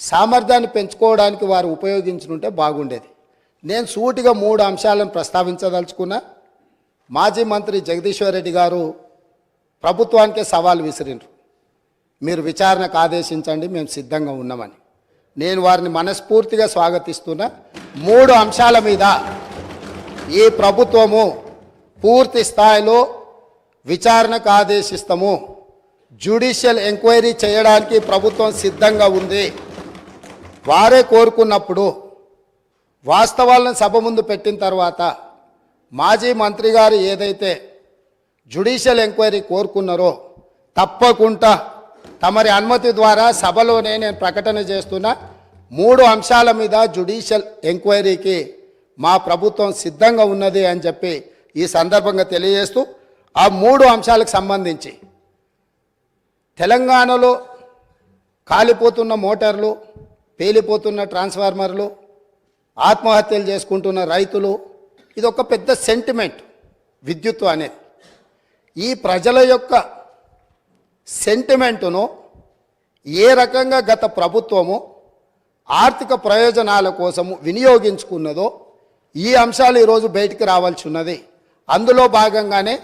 సామర్థ్యాన్ని పెంచుకోవడానికి వారు ఉపయోగించుంటే బాగుండేది. నేను సూటిగా 3 అంశాలను ప్రస్తావించదలుచుకున్నా. మాజీ మంత్రి జగదీశ్వర్ రెడ్డి గారు ప్రభుత్వానికే సవాల్ విసిరిండ్రు. మీరు విచారణకు ఆదేశించండి, మేము సిద్ధంగా ఉన్నామని. నేను వారిని మనస్ఫూర్తిగా స్వాగతిస్తున్నా. 3 అంశాల మీద ఈ ప్రభుత్వము పూర్తి స్థాయిలో విచారణకు ఆదేశిస్తాము. జ్యుడిషియల్ ఎంక్వైరీ చేయడానికి ప్రభుత్వం సిద్ధంగా ఉంది. వారే కోరుకున్నప్పుడు వాస్తవాలను సభ ముందు పెట్టిన తర్వాత మాజీ మంత్రి గారు ఏదైతే జ్యుడిషియల్ ఎంక్వైరీ కోరుకున్నారో తప్పకుండా తమరి అనుమతి ద్వారా సభలోనే నేను ప్రకటన చేస్తున్నా. 3 అంశాల మీద జ్యుడిషియల్ ఎంక్వైరీకి మా ప్రభుత్వం సిద్ధంగా ఉన్నది అని చెప్పి ఈ సందర్భంగా తెలియజేస్తూ, ఆ 3 అంశాలకు సంబంధించి తెలంగాణలో కాలిపోతున్న మోటార్లు, పేలిపోతున్న ట్రాన్స్ఫార్మర్లు, ఆత్మహత్యలు చేసుకుంటున్న రైతులు, ఇది ఒక పెద్ద సెంటిమెంట్ విద్యుత్తు అనేది. ఈ ప్రజల యొక్క సెంటిమెంటును ఏ రకంగా గత ప్రభుత్వము ఆర్థిక ప్రయోజనాల కోసము వినియోగించుకున్నదో ఈ అంశాలు ఈరోజు బయటికి రావాల్సి ఉన్నది. అందులో భాగంగానే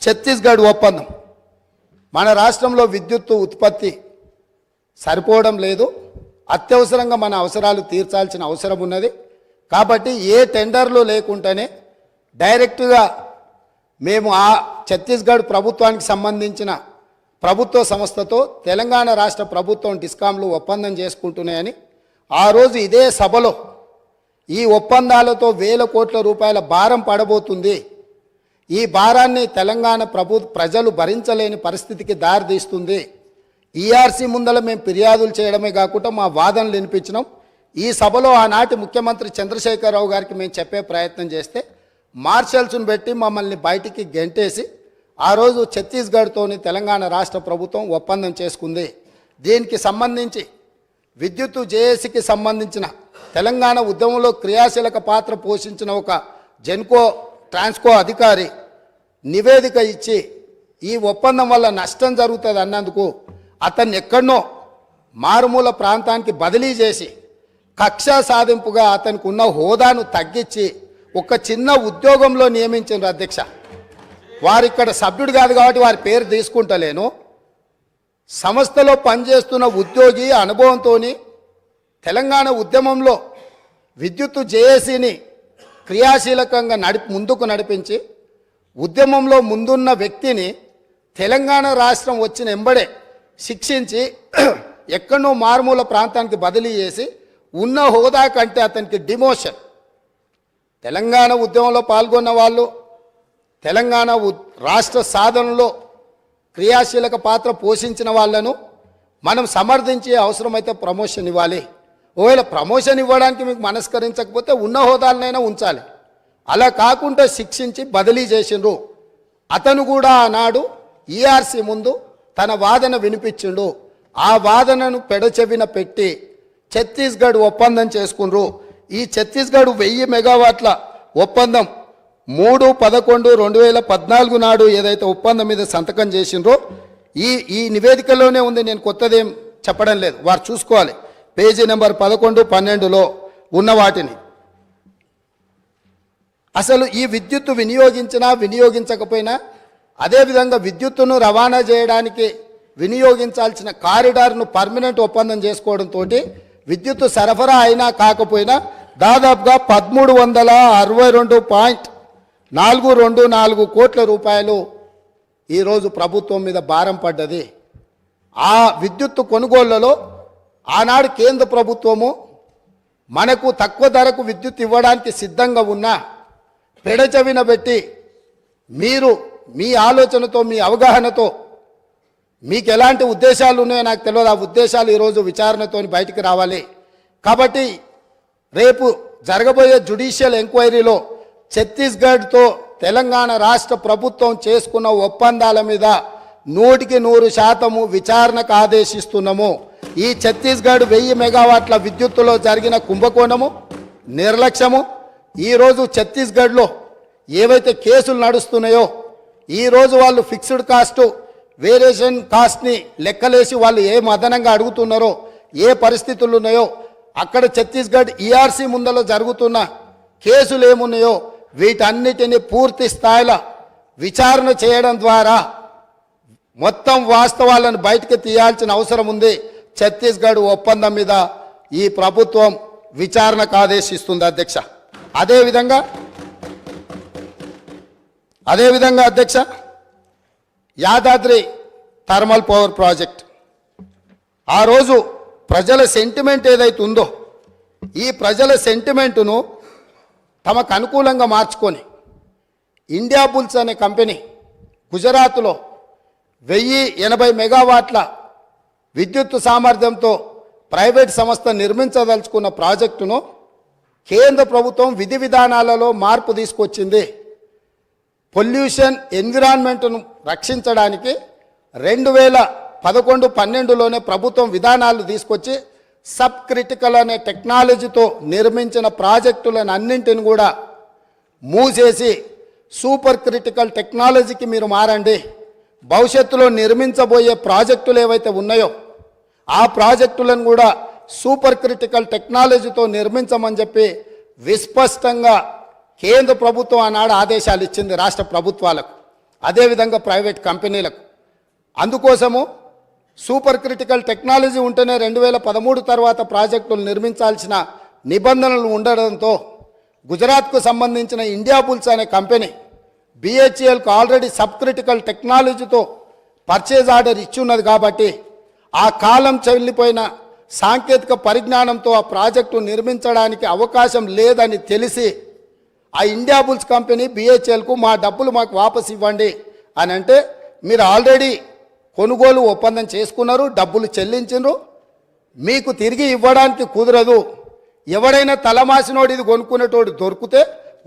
ఛత్తీస్గఢ్ ఒప్పందం. మన రాష్ట్రంలో విద్యుత్తు ఉత్పత్తి సరిపోవడం లేదు, అత్యవసరంగా మన అవసరాలు తీర్చాల్సిన అవసరం ఉన్నది. కాబట్టి ఏ టెండర్లు లేకుండానే డైరెక్ట్గా మేము ఆ ఛత్తీస్గఢ్ ప్రభుత్వానికి సంబంధించిన ప్రభుత్వ సంస్థతో తెలంగాణ రాష్ట్ర ప్రభుత్వం డిస్కాంలు ఒప్పందం చేసుకుంటున్నాయని ఆ రోజు ఇదే సభలో ఈ ఒప్పందాలతో వేల కోట్ల రూపాయల భారం పడబోతుంది, ఈ భారాన్ని తెలంగాణ ప్రజలు భరించలేని పరిస్థితికి దారితీస్తుంది, ఈఆర్సీ ముందల మేము ఫిర్యాదులు చేయడమే కాకుండా మా వాదనలు వినిపించినాం. ఈ సభలో ఆనాటి ముఖ్యమంత్రి చంద్రశేఖరరావు గారికి మేము చెప్పే ప్రయత్నం చేస్తే మార్షల్స్ను పెట్టి మమ్మల్ని బయటికి గెంటేసి ఆ రోజు ఛత్తీస్గఢ్తోని తెలంగాణ రాష్ట్ర ప్రభుత్వం ఒప్పందం చేసుకుంది. దీనికి సంబంధించి విద్యుత్తు జేఏసీకి సంబంధించిన తెలంగాణ ఉద్యమంలో క్రియాశీలక పాత్ర పోషించిన ఒక జెన్కో ట్రాన్స్కో అధికారి నివేదిక ఇచ్చి ఈ ఒప్పందం వల్ల నష్టం జరుగుతుంది అన్నందుకు అతన్ని ఎక్కడనో మారుమూల ప్రాంతానికి బదిలీ చేసి కక్ష సాధింపుగా అతనికి ఉన్న హోదాను తగ్గించి ఒక చిన్న ఉద్యోగంలో నియమించారు అధ్యక్ష. వారిక్కడ సభ్యుడు కాదు కాబట్టి వారి పేరు తీసుకుంటలేను. సంస్థలో పనిచేస్తున్న ఉద్యోగి అనుభవంతో తెలంగాణ ఉద్యమంలో విద్యుత్తు జేఏసీని క్రియాశీలకంగా ముందుకు నడిపించి ఉద్యమంలో ముందున్న వ్యక్తిని తెలంగాణ రాష్ట్రం వచ్చిన ఎంబడే శిక్షించి ఎక్కడో మారుమూల ప్రాంతానికి బదిలీ చేసి ఉన్న హోదా కంటే అతనికి డిమోషన్. తెలంగాణ ఉద్యమంలో పాల్గొన్న వాళ్ళు, తెలంగాణ రాష్ట్ర సాధనలో క్రియాశీలక పాత్ర పోషించిన వాళ్ళను మనం సమర్థించే అవసరమైతే ప్రమోషన్ ఇవ్వాలి. ఒకవేళ ప్రమోషన్ ఇవ్వడానికి మీకు మనస్కరించకపోతే ఉన్న హోదాలనైనా ఉంచాలి. అలా కాకుండా శిక్షించి బదిలీ చేసిండ్రు. అతను కూడా ఆనాడు ఈఆర్సీ ముందు తన వాదన వినిపించిండు. ఆ వాదనను పెడచెవిన పెట్టి ఛత్తీస్గఢ్ ఒప్పందం చేసుకున్నారు. ఈ ఛత్తీస్గఢ్ 1000 మెగావాట్ల ఒప్పందం 3/11/2014 నాడు ఏదైతే ఒప్పందం మీద సంతకం చేసిండ్రో ఈ నివేదికలోనే ఉంది. నేను కొత్తదేం చెప్పడం లేదు, వారు చూసుకోవాలి. పేజీ నెంబర్ 11, 12లో ఉన్న వాటిని. అసలు ఈ విద్యుత్తు వినియోగించినా వినియోగించకపోయినా, అదేవిధంగా విద్యుత్తును రవాణా చేయడానికి వినియోగించాల్సిన కారిడార్ను పర్మనెంట్ ఒప్పందం చేసుకోవడంతో విద్యుత్తు సరఫరా అయినా కాకపోయినా దాదాపుగా 1362.424 కోట్ల రూపాయలు ఈరోజు ప్రభుత్వం మీద భారం పడ్డది. ఆ విద్యుత్తు కొనుగోళ్లలో ఆనాడు కేంద్ర ప్రభుత్వము మనకు తక్కువ ధరకు విద్యుత్ ఇవ్వడానికి సిద్ధంగా ఉన్నా పెడచెవిన పెట్టి మీరు మీ ఆలోచనతో మీ అవగాహనతో మీకు ఎలాంటి ఉద్దేశాలు ఉన్నాయో నాకు తెలియదు. ఆ ఉద్దేశాలు ఈరోజు విచారణతో బయటికి రావాలి. కాబట్టి రేపు జరగబోయే జ్యుడిషియల్ ఎంక్వైరీలో ఛత్తీస్గఢ్తో తెలంగాణ రాష్ట్ర ప్రభుత్వం చేసుకున్న ఒప్పందాల మీద 100% విచారణకు ఆదేశిస్తున్నాము. ఈ ఛత్తీస్గఢ్ 1000 మెగావాట్ల విద్యుత్తులో జరిగిన కుంభకోణము, నిర్లక్ష్యము, ఈరోజు ఛత్తీస్గఢ్లో ఏవైతే కేసులు నడుస్తున్నాయో ఈరోజు వాళ్ళు ఫిక్స్డ్ కాస్ట్ వేరియేషన్ కాస్ట్ని లెక్కలేసి వాళ్ళు ఏం అదనంగా అడుగుతున్నారో ఏ పరిస్థితులు ఉన్నాయో, అక్కడ ఛత్తీస్గఢ్ ఈఆర్సీ ముందలో జరుగుతున్న కేసులు ఏమున్నాయో వీటన్నిటిని పూర్తి స్థాయిలో విచారణ చేయడం ద్వారా మొత్తం వాస్తవాలను బయటకు తీయాల్సిన అవసరం ఉంది. ఛత్తీస్గఢ్ ఒప్పందం మీద ఈ ప్రభుత్వం విచారణకు ఆదేశిస్తుంది అధ్యక్ష. అదేవిధంగా అధ్యక్ష, యాదాద్రి థర్మల్ పవర్ ప్రాజెక్ట్ ఆ రోజు ప్రజల సెంటిమెంట్ ఏదైతే ఉందో ఈ ప్రజల సెంటిమెంటును తమకు అనుకూలంగా మార్చుకొని ఇండియా బుల్స్ అనే కంపెనీ గుజరాత్లో 1080 మెగావాట్ల విద్యుత్ సామర్థ్యంతో ప్రైవేట్ సంస్థ నిర్మించదలుచుకున్న ప్రాజెక్టును కేంద్ర ప్రభుత్వం విధి విధానాలలో మార్పు తీసుకొచ్చింది. పొల్యూషన్ ఎన్విరాన్మెంట్ను రక్షించడానికి 2011-12లోనే ప్రభుత్వం విధానాలు తీసుకొచ్చి సబ్ క్రిటికల్ అనే టెక్నాలజీతో నిర్మించిన ప్రాజెక్టులను అన్నింటిని కూడా మూసేసి సూపర్ క్రిటికల్ టెక్నాలజీకి మీరు మారండి, భవిష్యత్తులో నిర్మించబోయే ప్రాజెక్టులు ఏవైతే ఉన్నాయో ఆ ప్రాజెక్టులను కూడా సూపర్ క్రిటికల్ టెక్నాలజీతో నిర్మించమని చెప్పి విస్పష్టంగా కేంద్ర ప్రభుత్వం ఆనాడు ఆదేశాలు ఇచ్చింది రాష్ట్ర ప్రభుత్వాలకు, అదేవిధంగా ప్రైవేట్ కంపెనీలకు. అందుకోసము సూపర్ క్రిటికల్ టెక్నాలజీ ఉంటేనే 2013 తర్వాత ప్రాజెక్టులు నిర్మించాల్సిన నిబంధనలు ఉండడంతో గుజరాత్కు సంబంధించిన ఇండియా బుల్స్ అనే కంపెనీ బిహెచ్ఎల్కు ఆల్రెడీ సబ్ క్రిటికల్ టెక్నాలజీతో పర్చేజ్ ఆర్డర్ ఇచ్చున్నది కాబట్టి ఆ కాలం చెల్లిపోయిన సాంకేతిక పరిజ్ఞానంతో ఆ ప్రాజెక్టు నిర్మించడానికి అవకాశం లేదని తెలిసి ఆ ఇండియా బుల్స్ కంపెనీ బిహెచ్ఎల్కు మా డబ్బులు మాకు వాపసు ఇవ్వండి అని అంటే, మీరు ఆల్రెడీ కొనుగోలు ఒప్పందం చేసుకున్నారు, డబ్బులు చెల్లించారు, మీకు తిరిగి ఇవ్వడానికి కుదరదు. ఎవడైనా తలమాసినోడు ఇది కొనుక్కునేటోడు దొరికితే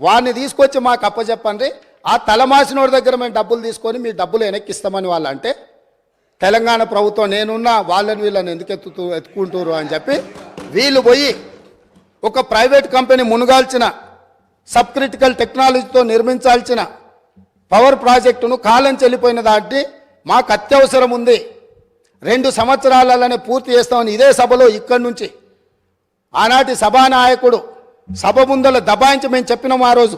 వాడిని తీసుకొచ్చి మాకు అప్పచెప్పండి, ఆ తలమాసినోడి దగ్గర మేము డబ్బులు తీసుకొని మీ డబ్బులు వెనక్కిస్తామని వాళ్ళు అంటే, తెలంగాణ ప్రభుత్వం నేనున్నా వాళ్ళని వీళ్ళని ఎందుకు ఎత్తుకుంటారు అని చెప్పి వీళ్ళు పోయి ఒక ప్రైవేట్ కంపెనీ మునుగాల్చిన సబ్ క్రిటికల్ టెక్నాలజీతో నిర్మించాల్సిన పవర్ ప్రాజెక్టును కాలం చెల్లిపోయిన దాన్ని మాకు అత్యవసరం ఉంది, 2 సంవత్సరాలనే పూర్తి చేస్తామని ఇదే సభలో ఇక్కడి నుంచి ఆనాటి సభానాయకుడు సభ ముందల దబాయించి మేము చెప్పినాము ఆ రోజు.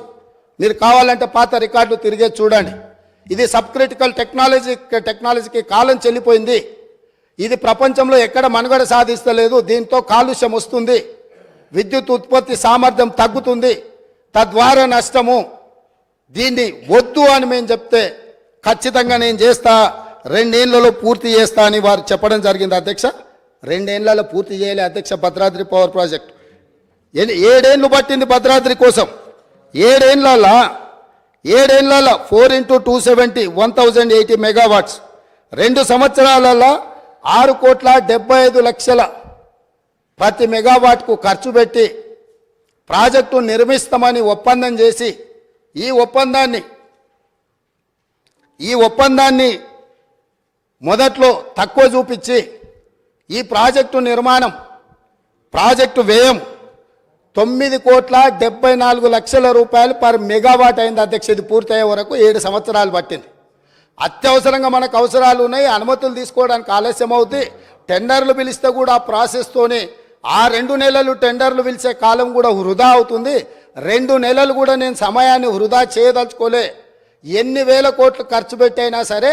మీరు కావాలంటే పాత రికార్డులు తిరిగే చూడండి. ఇది సబ్ క్రిటికల్ టెక్నాలజీకి కాలం చెల్లిపోయింది, ఇది ప్రపంచంలో ఎక్కడ మనుగడ సాధిస్తలేదు, దీంతో కాలుష్యం వస్తుంది, విద్యుత్ ఉత్పత్తి సామర్థ్యం తగ్గుతుంది, తద్వారా నష్టము, దీన్ని వద్దు అని మేము చెప్తే ఖచ్చితంగా నేను చేస్తా, 2 ఏళ్లలో పూర్తి చేస్తా అని వారు చెప్పడం జరిగింది అధ్యక్ష. 2 ఏళ్లలో పూర్తి చేయలే అధ్యక్ష. భద్రాద్రి పవర్ ప్రాజెక్ట్ 7 ఏళ్ళు పట్టింది భద్రాద్రి కోసం. 7 ఏళ్లలో 4 × 270 1080 మెగావాట్స్, 2 సంవత్సరాలలో 6,75,00,000 ప్రతి మెగావాట్కు ఖర్చు పెట్టి ప్రాజెక్టు నిర్మిస్తామని ఒప్పందం చేసి ఈ ఒప్పందాన్ని మొదట్లో తక్కువ చూపించి ఈ ప్రాజెక్టు నిర్మాణం, ప్రాజెక్టు వ్యయం 9,74,00,000 రూపాయలు పర్ మెగావాట్ అయింది అధ్యక్ష. ఇది పూర్తయ్యే వరకు 7 సంవత్సరాలు పట్టింది. అత్యవసరంగా మనకు అవసరాలు ఉన్నాయి, అనుమతులు తీసుకోవడానికి ఆలస్యం అవుతుంది, టెండర్లు పిలిస్తే కూడా ఆ ప్రాసెస్తోనే ఆ 2 నెలలు టెండర్లు పిలిచే కాలం కూడా వృధా అవుతుంది. 2 నెలలు కూడా నేను సమయాన్ని వృధా చేయదలుచుకోలే, ఎన్ని వేల కోట్లు ఖర్చు పెట్టైనా సరే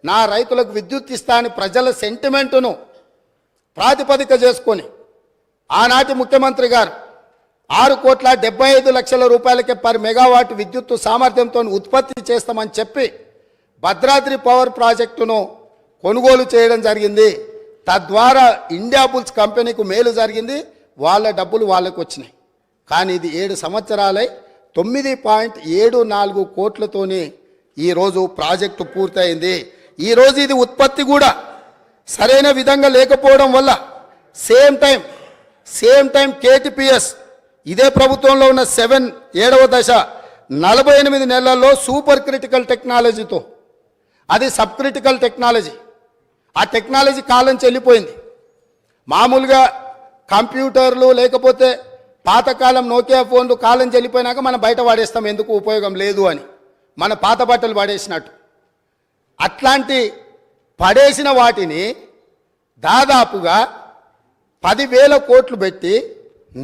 నా రైతులకు విద్యుత్ ఇస్తా అని ప్రజల సెంటిమెంటును ప్రాతిపదిక చేసుకొని ఆనాటి ముఖ్యమంత్రి గారు 6,75,00,000 రూపాయలకే పర్ మెగావాట్ విద్యుత్తు సామర్థ్యంతో ఉత్పత్తి చేస్తామని చెప్పి భద్రాద్రి పవర్ ప్రాజెక్టును కొనుగోలు చేయడం జరిగింది. తద్వారా ఇండియా బుల్స్ కంపెనీకు మేలు జరిగింది, వాళ్ళ డబ్బులు వాళ్ళకు వచ్చినాయి. కానీ ఇది 7 సంవత్సరాలై 9.74 కోట్లతోనే ఈరోజు ప్రాజెక్టు పూర్తయింది. ఈరోజు ఇది ఉత్పత్తి కూడా సరైన విధంగా లేకపోవడం వల్ల సేమ్ టైం కేటీపీఎస్ ఇదే ప్రభుత్వంలో ఉన్న 7వ దశ 48 నెలల్లో సూపర్ క్రిటికల్ టెక్నాలజీతో, అది సబ్ క్రిటికల్ టెక్నాలజీ, ఆ టెక్నాలజీ కాలం చెల్లిపోయింది. మామూలుగా కంప్యూటర్లు లేకపోతే పాతకాలం నోకియా ఫోన్లు కాలం చెల్లిపోయినాక మనం బయట వాడేస్తాం, ఎందుకు ఉపయోగం లేదు అని, మన పాత బట్టలు పడేసినట్టు. అట్లాంటి పడేసిన వాటిని దాదాపుగా 10,000 కోట్లు పెట్టి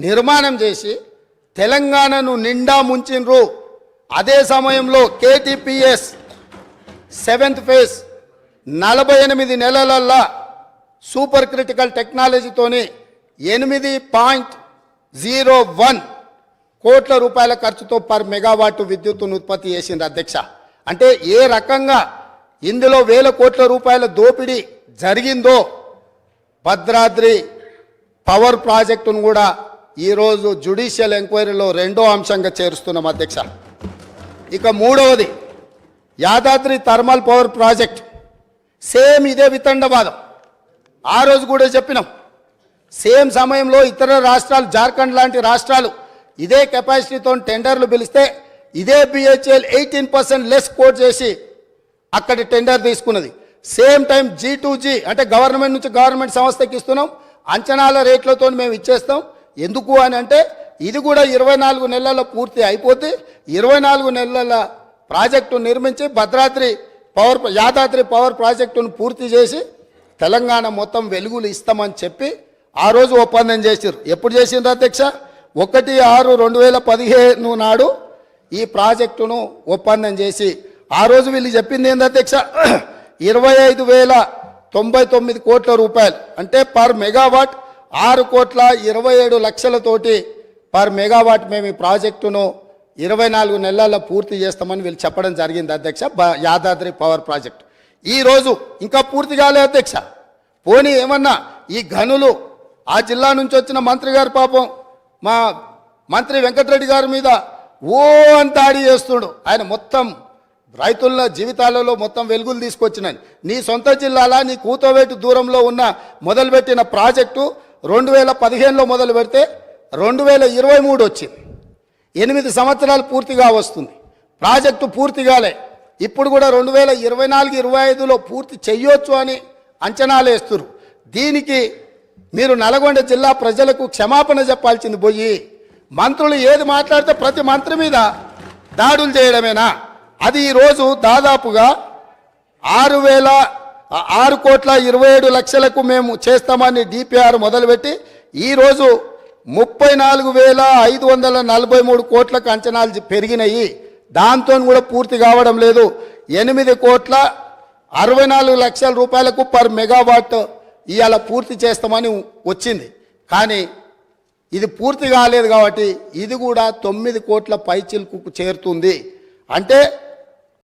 నిర్మాణం చేసి తెలంగాణను నిండా ముంచిండ్రు. అదే సమయంలో కేటీపీఎస్ 7th ఫేజ్ 48 నెలలల్లా సూపర్ క్రిటికల్ టెక్నాలజీతోని 8.01 కోట్ల రూపాయల ఖర్చుతో పర్ మెగావాట్ విద్యుత్తును ఉత్పత్తి చేసింది అధ్యక్ష. అంటే ఏ రకంగా ఇందులో 1000 కోట్ల రూపాయల దోపిడీ జరిగిందో భద్రాద్రి పవర్ ప్రాజెక్టును కూడా ఈరోజు జ్యుడిషియల్ ఎంక్వైరీలో 2వ అంశంగా చేరుస్తున్నాం అధ్యక్ష. ఇక 3వది Yadadri thermal power project. Same ఇదే వితండవాదం. ఆ రోజు కూడా చెప్పినాం. సేమ్ సమయంలో ఇతర రాష్ట్రాలు, జార్ఖండ్ లాంటి రాష్ట్రాలు ఇదే కెపాసిటీతో టెండర్లు పిలిస్తే ఇదే బిహెచ్ఎల్ 18% లెస్ కోట్ చేసి అక్కడి టెండర్ తీసుకున్నది. సేమ్ టైం G2G అంటే గవర్నమెంట్ నుంచి గవర్నమెంట్ సంస్థకి ఇస్తున్నాం, అంచనాల రేట్లతో మేము ఇచ్చేస్తాం. ఎందుకు అని అంటే ఇది కూడా 24 నెలల్లో పూర్తి అయిపోతే 24 నెలల ప్రాజెక్టు నిర్మించి యాదాద్రి పవర్ ప్రాజెక్టును పూర్తి చేసి తెలంగాణ మొత్తం వెలుగులు ఇస్తామని చెప్పి ఆ రోజు ఒప్పందం చేశారు. ఎప్పుడు చేసిండ్రు అధ్యక్ష? 1/6/2015 నాడు ఈ ప్రాజెక్టును ఒప్పందం చేసి ఆ రోజు వీళ్ళు చెప్పింది ఏంది అధ్యక్ష? 25,099 కోట్ల రూపాయలు అంటే పర్ మెగావాట్ 6,27,00,000తోటి పర్ మెగావాట్ మేము ఈ ప్రాజెక్టును 24 నెలల్లో పూర్తి చేస్తామని వీళ్ళు చెప్పడం జరిగింది అధ్యక్ష. యాదాద్రి పవర్ ప్రాజెక్ట్ ఈరోజు ఇంకా పూర్తి కాలే అధ్యక్ష. పోనీ ఏమన్నా ఈ గనులు ఆ జిల్లా నుంచి వచ్చిన మంత్రి గారు పాపం మా మంత్రి వెంకటరెడ్డి గారి మీద ఓ అని దాడి చేస్తుడు. ఆయన మొత్తం రైతుల జీవితాలలో మొత్తం వెలుగులు తీసుకొచ్చినాయి. నీ సొంత జిల్లాలా నీ కూతవేటు దూరంలో ఉన్న మొదలుపెట్టిన ప్రాజెక్టు 2015లో మొదలు పెడితే 2023 వచ్చింది. 8 సంవత్సరాలు పూర్తిగా వస్తుంది. ప్రాజెక్టు పూర్తి కాలే. ఇప్పుడు కూడా 2024-25లో పూర్తి చెయ్యొచ్చు అని అంచనాలు వేస్తున్నారు. దీనికి మీరు నల్గొండ జిల్లా ప్రజలకు క్షమాపణ చెప్పాల్సింది పోయి మంత్రులు ఏది మాట్లాడితే ప్రతి మంత్రి మీద దాడులు చేయడమేనా? అది ఈరోజు దాదాపుగా 6,27,00,000కు మేము చేస్తామని డిపిఆర్ మొదలుపెట్టి ఈరోజు 34,543 కోట్లకు అంచనాలు పెరిగినాయి. దాంతో కూడా పూర్తి కావడం లేదు. 8,64,00,000 రూపాయలకు పర్ మెగావాట్ ఇవాళ పూర్తి చేస్తామని వచ్చింది. కానీ ఇది పూర్తి కాలేదు కాబట్టి ఇది కూడా 9 కోట్ల పైచిలుకు చేరుతుంది. అంటే